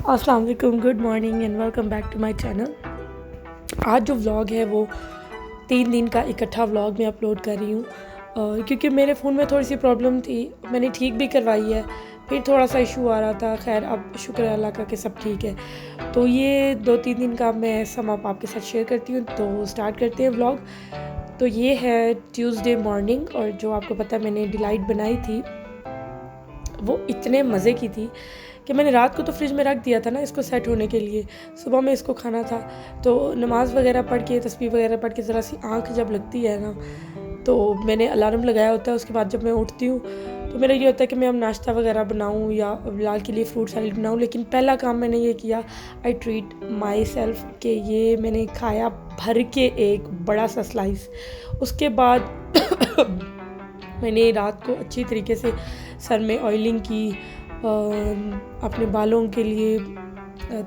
अस्सलाम वालेकुम, good morning and welcome back to my channel. आज जो व्लॉग है वो 3 दिन का इकट्ठा व्लॉग मैं अपलोड कर रही हूँ क्योंकि मेरे फ़ोन में थोड़ी सी प्रॉब्लम थी। मैंने ठीक भी करवाई है, फिर थोड़ा सा इशू आ रहा था। खैर अब शुक्र है अल्लाह का कि सब ठीक है। तो ये 2-3 दिन का मैं सम अप आपके साथ शेयर करती हूँ। तो स्टार्ट करते हैं व्लॉग। तो ये है ट्यूसडे मॉर्निंग और जो आपको पता है मैंने डिलाइट बनाई थी वो इतने मज़े की थी कि मैंने रात को तो फ्रिज में रख दिया था ना इसको सेट होने के लिए। सुबह में इसको खाना था तो नमाज़ वगैरह पढ़ के तस्बीह वगैरह पढ़ के ज़रा सी आँख जब लगती है ना तो मैंने अलार्म लगाया होता है। उसके बाद जब मैं उठती हूँ तो मेरा ये होता है कि मैं अब नाश्ता वगैरह बनाऊँ या बिलाल के लिए फ्रूट सैलेड बनाऊँ। लेकिन पहला काम मैंने ये किया, आई ट्रीट माई सेल्फ कि ये मैंने खाया भर के एक बड़ा सा स्लाइस। उसके बाद मैंने रात को अच्छी तरीके से सर में ऑयलिंग की। अपने बालों के लिए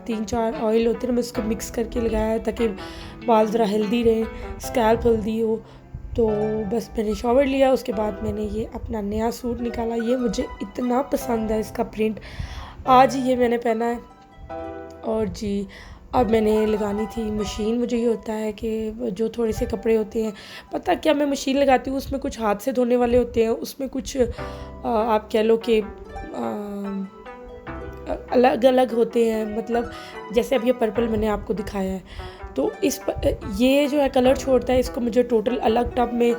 3-4 ऑयल होते हैं, मैं उसको मिक्स करके लगाया ताकि बाल ज़रा हेल्दी रहें, स्कैल्प हेल्दी हो। तो बस मैंने शॉवर लिया। उसके बाद मैंने ये अपना नया सूट निकाला। ये मुझे इतना पसंद है, इसका प्रिंट। आज ही ये मैंने पहना है और जी अब मैंने लगानी थी मशीन। मुझे ये होता है कि जो थोड़े से कपड़े होते हैं, पता क्या, मैं मशीन लगाती हूँ उसमें कुछ हाथ से धोने वाले होते हैं, उसमें कुछ आप कह लो कि अलग अलग होते हैं। मतलब जैसे अब ये पर्पल मैंने आपको दिखाया है तो ये जो है कलर छोड़ता है, इसको मुझे टोटल अलग टब में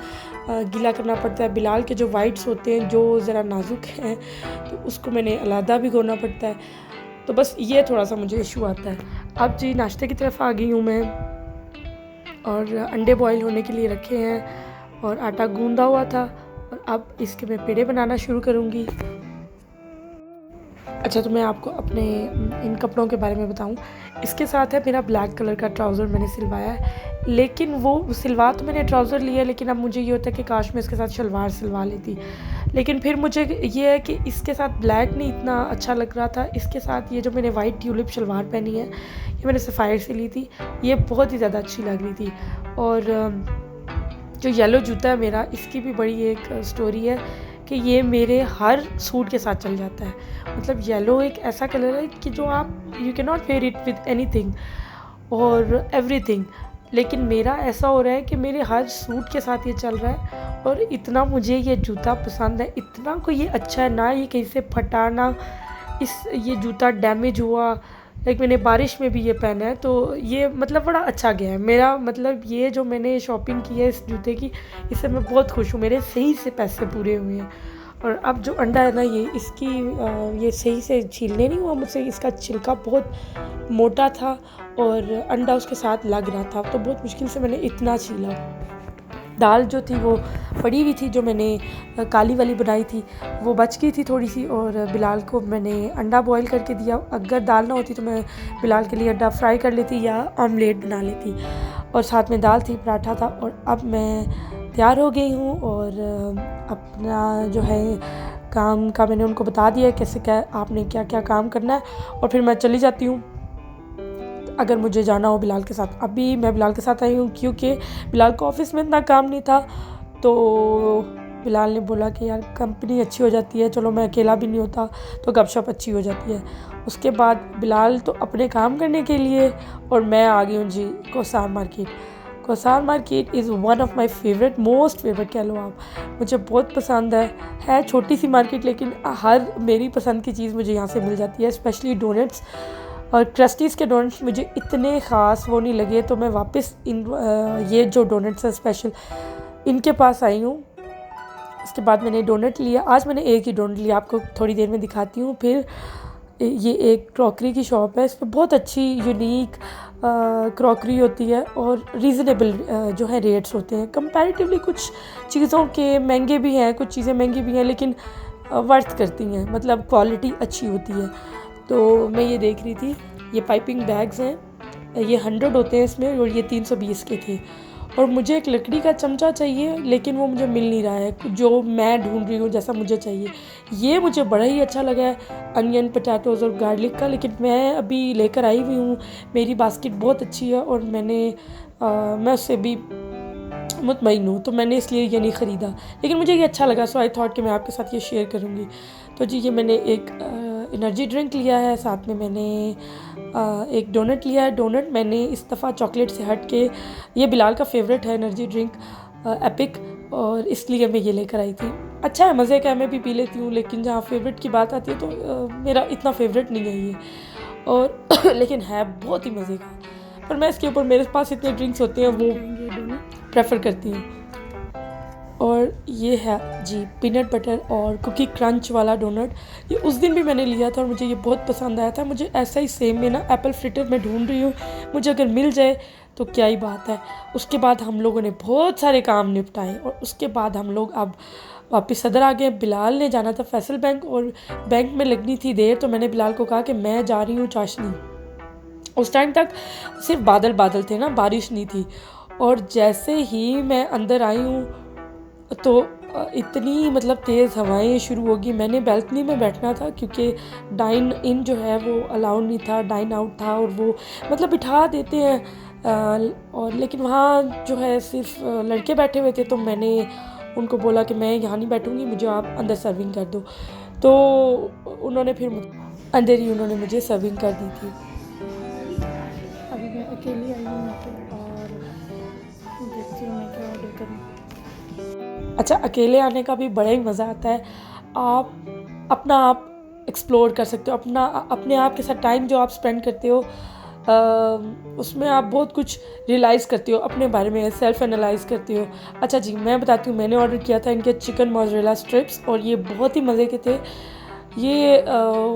गीला करना पड़ता है। बिलाल के जो वाइट्स होते हैं जो ज़रा नाजुक हैं तो उसको मैंने अलहदा भिगोना पड़ता है। तो बस ये थोड़ा सा मुझे इशू आता है। अब जी नाश्ते की तरफ आ गई हूँ मैं और अंडे बॉईल होने के लिए रखे हैं और आटा गूंदा हुआ था और अब इसके मैं पेड़े बनाना शुरू करूँगी। अच्छा, तो मैं आपको अपने इन कपड़ों के बारे में बताऊं। इसके साथ है मेरा ब्लैक कलर का ट्राउज़र मैंने सिलवाया है, लेकिन वो सिलवा तो मैंने ट्राउज़र लिया, लेकिन अब मुझे ये होता है कि काश मैं इसके साथ शलवार सिलवा लेती। लेकिन फिर मुझे ये है कि इसके साथ ब्लैक नहीं इतना अच्छा लग रहा था। इसके साथ ये जो मैंने वाइट ट्यूलिप शलवार पहनी है ये मैंने सफ़ायर से ली थी, ये बहुत ही ज़्यादा अच्छी लग रही थी। और जो येलो जूता है मेरा, इसकी भी बड़ी एक स्टोरी है कि ये मेरे हर सूट के साथ चल जाता है। मतलब येलो एक ऐसा कलर है कि जो आप you can not wear it with anything और एवरीथिंग, लेकिन मेरा ऐसा हो रहा है कि मेरे हर सूट के साथ ये चल रहा है। और इतना मुझे ये जूता पसंद है, इतना को ये अच्छा है ना, ये कहीं से फटा ना ये जूता डैमेज हुआ। लाइक मैंने बारिश में भी ये पहना है तो ये मतलब बड़ा अच्छा गया है मेरा। मतलब ये जो मैंने शॉपिंग की है इस जूते की, इससे मैं बहुत खुश हूँ। मेरे सही से पैसे पूरे हुए हैं। और अब जो अंडा है ना ये सही से छीलने नहीं हुआ मुझसे। इसका छिलका बहुत मोटा था और अंडा उसके साथ लग रहा था, तो बहुत मुश्किल से मैंने इतना छीला। दाल जो थी वो पड़ी हुई थी, जो मैंने काली वाली बनाई थी वो बच गई थी थोड़ी सी, और बिलाल को मैंने अंडा बॉईल करके दिया। अगर दाल ना होती तो मैं बिलाल के लिए अंडा फ्राई कर लेती या ऑमलेट बना लेती। और साथ में दाल थी, पराठा था। और अब मैं तैयार हो गई हूँ और अपना जो है काम का मैंने उनको बता दिया कैसे क्या आपने क्या क्या काम करना है, और फिर मैं चली जाती हूँ अगर मुझे जाना हो बिलाल के साथ। अभी मैं बिलाल के साथ आई हूँ क्योंकि बिलाल को ऑफ़िस में इतना काम नहीं था, तो बिलाल ने बोला कि यार कंपनी अच्छी हो जाती है, चलो मैं अकेला भी नहीं होता तो गपशप अच्छी हो जाती है। उसके बाद बिलाल तो अपने काम करने के लिए और मैं आ गई हूँ जी Kosar market. Kosar market is one of my favourite, most favourite कह लो आप। मुझे बहुत पसंद है छोटी सी मार्केट, लेकिन हर मेरी पसंद की चीज़ मुझे यहाँ से मिल जाती है। स्पेशली डोनट्स और क्रस्टीज़ के डोनट्स मुझे इतने ख़ास वो नहीं लगे, तो मैं वापस ये जो डोनट्स है स्पेशल इनके पास आई हूँ। उसके बाद मैंने डोनट लिया। आज मैंने एक ही डोनट लिया, आपको थोड़ी देर में दिखाती हूँ। फिर ये एक क्रॉकरी की शॉप है, इसमें बहुत अच्छी यूनिक क्रॉकरी होती है और रीज़नेबल जो है रेट्स होते हैं कंपैरेटिवली। कुछ चीज़ों के महंगे भी हैं, कुछ चीज़ें महंगी भी हैं, लेकिन वर्थ करती हैं, मतलब क्वालिटी अच्छी होती है। तो मैं ये देख रही थी, ये पाइपिंग बैग्स हैं, ये 100 होते हैं इसमें और ये 320 के थे। और मुझे एक लकड़ी का चमचा चाहिए, लेकिन वो मुझे मिल नहीं रहा है जो मैं ढूंढ रही हूँ जैसा मुझे चाहिए। ये मुझे बड़ा ही अच्छा लगा है, अनियन पोटैटोज़ और गार्लिक का, लेकिन मैं अभी लेकर आई हुई हूँ। मेरी बास्केट बहुत अच्छी है और मैं उससे भी मुतमईन हूँ, तो मैंने इसलिए ये नहीं ख़रीदा, लेकिन मुझे ये अच्छा लगा, सो आई थॉट कि मैं आपके साथ ये शेयर करूँगी। तो जी ये मैंने एनर्जी ड्रिंक लिया है, साथ में मैंने एक डोनट लिया है। डोनट मैंने इस दफ़ा चॉकलेट से हट के, ये बिलाल का फेवरेट है एनर्जी ड्रिंक एपिक, और इसलिए मैं ये लेकर आई थी। अच्छा है, मज़े का है, मैं भी पी लेती हूँ, लेकिन जहाँ फेवरेट की बात आती है तो मेरा इतना फेवरेट नहीं है ये, और लेकिन है बहुत ही मज़े का। पर मैं इसके ऊपर, मेरे पास इतने ड्रिंक्स होते हैं वो प्रेफर करती हूँ। और ये है जी पीनट बटर और कुकी क्रंच वाला डोनट। ये उस दिन भी मैंने लिया था और मुझे ये बहुत पसंद आया था। मुझे ऐसा ही सेम में ना एप्पल फ्रिटर में ढूंढ रही हूँ, मुझे अगर मिल जाए तो क्या ही बात है। उसके बाद हम लोगों ने बहुत सारे काम निपटाए और उसके बाद हम लोग अब वापस सदर आ गए। बिलाल ने जाना था फैसल बैंक और बैंक में लगनी थी देर, तो मैंने बिलाल को कहा कि मैं जा रही हूँ चाशनी। उस टाइम तक सिर्फ बादल बादल थे ना, बारिश नहीं थी। और जैसे ही मैं अंदर आई हूँ तो इतनी मतलब तेज़ हवाएं शुरू होगी। मैंने बैल्कनी में बैठना था क्योंकि डाइन इन जो है वो अलाउड नहीं था, डाइन आउट था, और वो मतलब बिठा देते हैं और लेकिन वहाँ जो है सिर्फ लड़के बैठे हुए थे। तो मैंने उनको बोला कि मैं यहाँ नहीं बैठूँगी, मुझे आप अंदर सर्विंग कर दो। तो उन्होंने फिर अंदर ही उन्होंने मुझे सर्विंग कर दी थी। अभी मैं अकेली आई हूँ और देखती हूँ मैं क्या ऑर्डर करूँ। अच्छा, अकेले आने का भी बड़ा ही मज़ा आता है। आप अपना आप एक्सप्लोर कर सकते हो, अपने आप के साथ टाइम जो आप स्पेंड करते हो उसमें आप बहुत कुछ रियलाइज़ करते हो, अपने बारे में सेल्फ एनालाइज करते हो। अच्छा जी, मैं बताती हूँ, मैंने ऑर्डर किया था इनके चिकन मोज़रेला स्ट्रिप्स और ये बहुत ही मज़े के थे। ये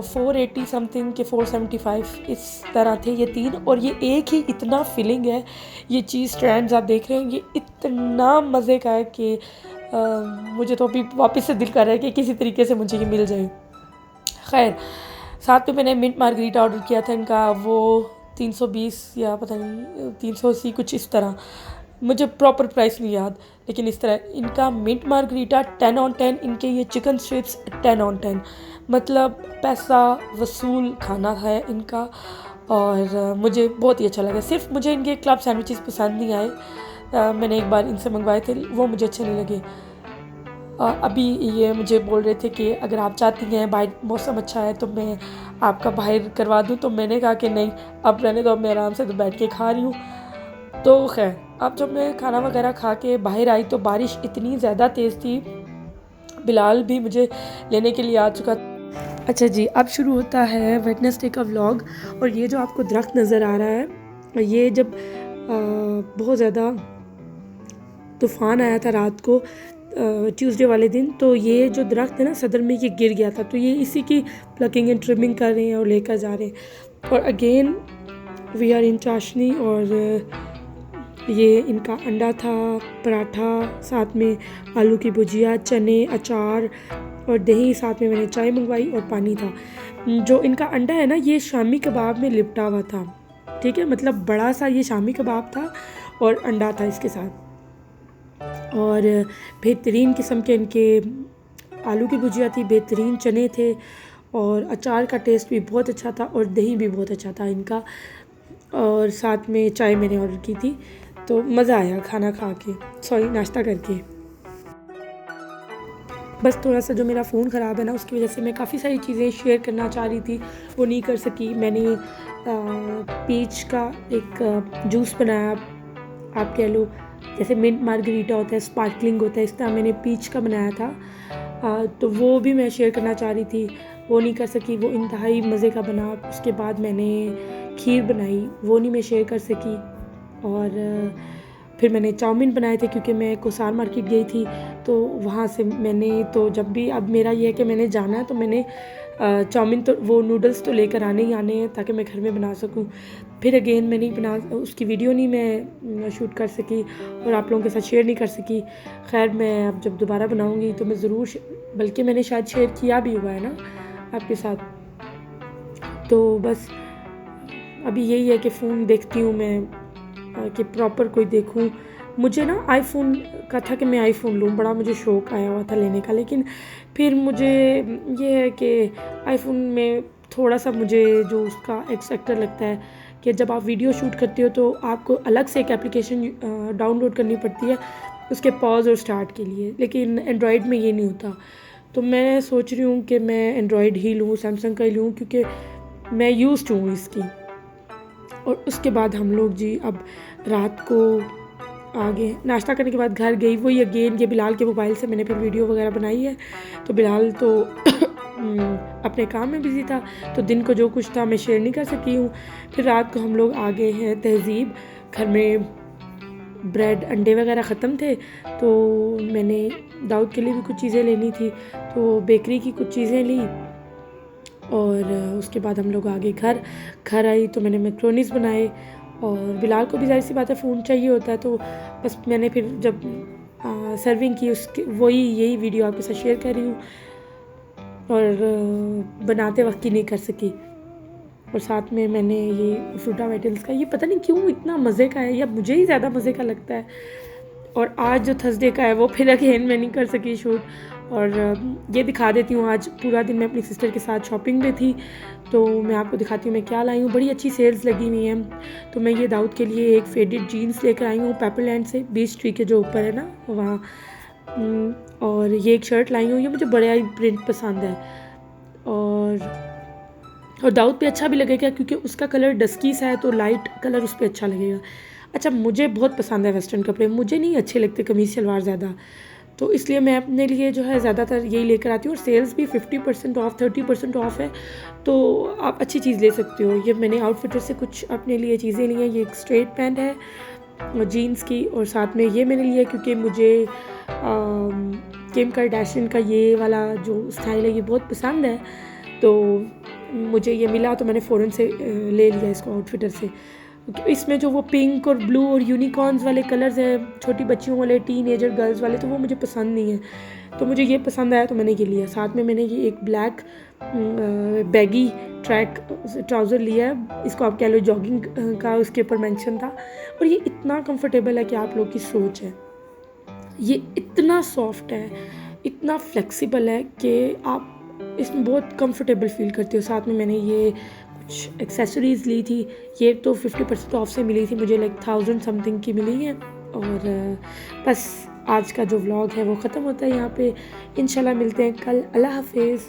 480 समथिंग के 475 इस तरह थे ये तीन, और ये एक ही इतना फिलिंग है। ये चीज़ स्ट्रैंड्स आप देख रहे हैं, ये इतना मज़े का है कि मुझे तो अभी वापस से दिल कर रहा है कि किसी तरीके से मुझे ये मिल जाए। खैर, साथ में मैंने मिंट मार्गरीटा ऑर्डर किया था इनका, वो 320 या पता नहीं 380 कुछ इस तरह, मुझे प्रॉपर प्राइस नहीं याद, लेकिन इस तरह इनका मिंट मार्गरीटा 10 on 10, इनके ये चिकन स्ट्रिप्स 10 on 10, मतलब पैसा वसूल खाना है इनका। और मुझे बहुत ही अच्छा लगा। सिर्फ मुझे इनके क्लब सैंडविचेस पसंद नहीं आए। मैंने एक बार इनसे मंगवाए थे, वो मुझे अच्छे नहीं लगे। अभी ये मुझे बोल रहे थे कि अगर आप चाहती हैं, बाहर मौसम अच्छा है तो मैं आपका बाहर करवा दूं, तो मैंने कहा कि नहीं, अब रहने दो, अब मैं आराम से तो बैठ के खा रही हूँ। तो खैर, अब जब मैं खाना वगैरह खा के बाहर आई तो बारिश इतनी ज़्यादा तेज़ थी, बिलाल भी मुझे लेने के लिए आ चुका था। अच्छा जी, अब शुरू होता है वेडनेसडे का व्लॉग। और ये जो आपको दरख्त नज़र आ रहा है, ये जब बहुत ज़्यादा तूफ़ान आया था रात को ट्यूसडे वाले दिन, तो ये जो दरख्त है ना सदर में, ये गिर गया था। तो ये इसी की प्लकिंग एंड ट्रिमिंग कर रहे हैं और लेकर जा रहे हैं। और अगेन वी आर इन चाशनी, और ये इनका अंडा था, पराठा, साथ में आलू की भुजिया, चने, अचार और दही, साथ में मैंने चाय मंगवाई और पानी था। जो इनका अंडा है ना, ये शामी कबाब में लिपटा हुआ था, ठीक है, मतलब बड़ा सा ये शामी कबाब था और अंडा था इसके साथ। और बेहतरीन किस्म के इनके आलू की भुजिया थी, बेहतरीन चने थे, और अचार का टेस्ट भी बहुत अच्छा था और दही भी बहुत अच्छा था इनका। और साथ में चाय मैंने ऑर्डर की थी। तो मज़ा आया खाना खा के, सॉरी नाश्ता करके। बस थोड़ा सा जो मेरा फ़ोन ख़राब है ना, उसकी वजह से मैं काफ़ी सारी चीज़ें शेयर करना चाह रही थी, वो नहीं कर सकी। मैंने पीच का एक जूस बनाया, आप कह लो जैसे मिंट मार्गरीटा होता है, स्पार्कलिंग होता है, इस तरह मैंने पीच का बनाया था। तो वो भी मैं शेयर करना चाह रही थी, वो नहीं कर सकी, वो इंतहाई मज़े का बना। उसके बाद मैंने खीर बनाई, वो नहीं मैं शेयर कर सकी। और फिर मैंने चाउमीन बनाए थे क्योंकि मैं कोसार मार्केट गई थी, तो वहाँ से मैंने, तो जब भी अब मेरा ये है कि मैंने जाना है तो मैंने चाउमीन तो वो नूडल्स तो लेकर आने ही आने हैं ताकि मैं घर में बना सकूं। फिर अगेन मैं नहीं बना, उसकी वीडियो नहीं मैं शूट कर सकी और आप लोगों के साथ शेयर नहीं कर सकी। खैर, मैं अब जब दोबारा बनाऊंगी तो मैं ज़रूर, बल्कि मैंने शायद शेयर किया भी हुआ है ना आपके साथ। तो बस अभी यही है कि फ़ोन देखती हूँ मैं कि प्रॉपर कोई देखूं। मुझे ना आईफ़ोन का था कि मैं आईफ़ोन लूँ, बड़ा मुझे शौक़ आया हुआ था लेने का, लेकिन फिर मुझे ये है कि आईफ़ोन में थोड़ा सा मुझे जो उसका एक्स फैक्टर लगता है कि जब आप वीडियो शूट करते हो तो आपको अलग से एक एप्लीकेशन डाउनलोड करनी पड़ती है उसके पॉज और स्टार्ट के लिए, लेकिन एंड्रॉयड में ये नहीं होता। तो मैं सोच रही हूँ कि मैं एंड्रॉयड ही लूँ, सैमसंग का ही लूँ, क्योंकि मैं यूज़्ड हूँ इसकी। और उसके बाद हम लोग जी अब रात को आ गए, नाश्ता करने के बाद घर गई। वही अगेन ये बिलाल के मोबाइल से मैंने फिर वीडियो वगैरह बनाई है। तो बिलाल तो अपने काम में बिज़ी था, तो दिन को जो कुछ था मैं शेयर नहीं कर सकी हूँ। फिर रात को हम लोग आ गए हैं तहज़ीब। घर में ब्रेड अंडे वगैरह ख़त्म थे, तो मैंने दाऊद के लिए भी कुछ चीज़ें लेनी थी, तो बेकरी की कुछ चीज़ें ली। और उसके बाद हम लोग आ गए घर आई तो मैंने मैक्रोनीस बनाए। और बिलाल को भी ज़ाहिर सी बात है फ़ोन चाहिए होता है, तो बस मैंने फिर जब सर्विंग की उसके वही यही वीडियो आपके साथ शेयर कर रही हूँ। और बनाते वक्त की नहीं कर सकी। और साथ में मैंने ये फ्रूटा वेटल्स का, ये पता नहीं क्यों इतना मज़े का है, या मुझे ही ज़्यादा मज़े का लगता है। और आज जो थर्सडे का है वो फिर अगेन मैं नहीं कर सकी शूट। और ये दिखा देती हूँ, आज पूरा दिन मैं अपनी सिस्टर के साथ शॉपिंग में थी, तो मैं आपको दिखाती हूँ मैं क्या लाई हूँ। बड़ी अच्छी सेल्स लगी हुई हैं। तो मैं ये दाऊद के लिए एक फेडेड जीन्स लेकर आई हूँ पेपरलैंड से, बीच स्ट्रीट के जो ऊपर है ना वहाँ। और ये एक शर्ट लाई हूँ, ये मुझे बड़ा ही प्रिंट पसंद है। और दाऊद पे अच्छा भी लगेगा क्योंकि उसका कलर डस्की सा है, तो लाइट कलर उस पर अच्छा लगेगा। अच्छा, मुझे बहुत पसंद है वेस्टर्न कपड़े, मुझे नहीं अच्छे लगते कमीज़ शलवार ज़्यादा, तो इसलिए मैं अपने लिए जो है ज़्यादातर यही लेकर आती हूँ। और सेल्स भी 50% ऑफ 30% ऑफ है, तो आप अच्छी चीज़ ले सकते हो। ये मैंने आउटफिटर से कुछ अपने लिए चीज़ें ली हैं। ये एक स्ट्रेट पैंट है और जीन्स की, और साथ में ये मैंने लिया क्योंकि मुझे किम कार्दाशियन का ये वाला जो स्टाइल है ये बहुत पसंद है, तो मुझे ये मिला तो मैंने फ़ौरन से ले लिया इसको आउटफिटर से। इसमें जो वो पिंक और ब्लू और यूनिकॉर्न्स वाले कलर्स हैं, छोटी बच्चियों वाले, टीनेजर गर्ल्स वाले, तो वो मुझे पसंद नहीं है, तो मुझे ये पसंद आया तो मैंने ये लिया। साथ में मैंने ये एक ब्लैक बैगी ट्रैक ट्राउज़र लिया है, इसको आप कह लो जॉगिंग का, उसके ऊपर मेंशन था। और ये इतना कंफर्टेबल है कि आप लोग की सोच है, ये इतना सॉफ्ट है, इतना फ्लेक्सिबल है कि आप इसमें बहुत कंफर्टेबल फील करती हो। साथ में मैंने ये कुछ एक्सेसरीज़ ली थी, ये तो 50% ऑफ से मिली थी मुझे, लाइक 1000 समथिंग की मिली है। और बस आज का जो व्लॉग है वो ख़त्म होता है यहाँ पे। इंशाल्लाह मिलते हैं कल। अल्लाह हाफिज़।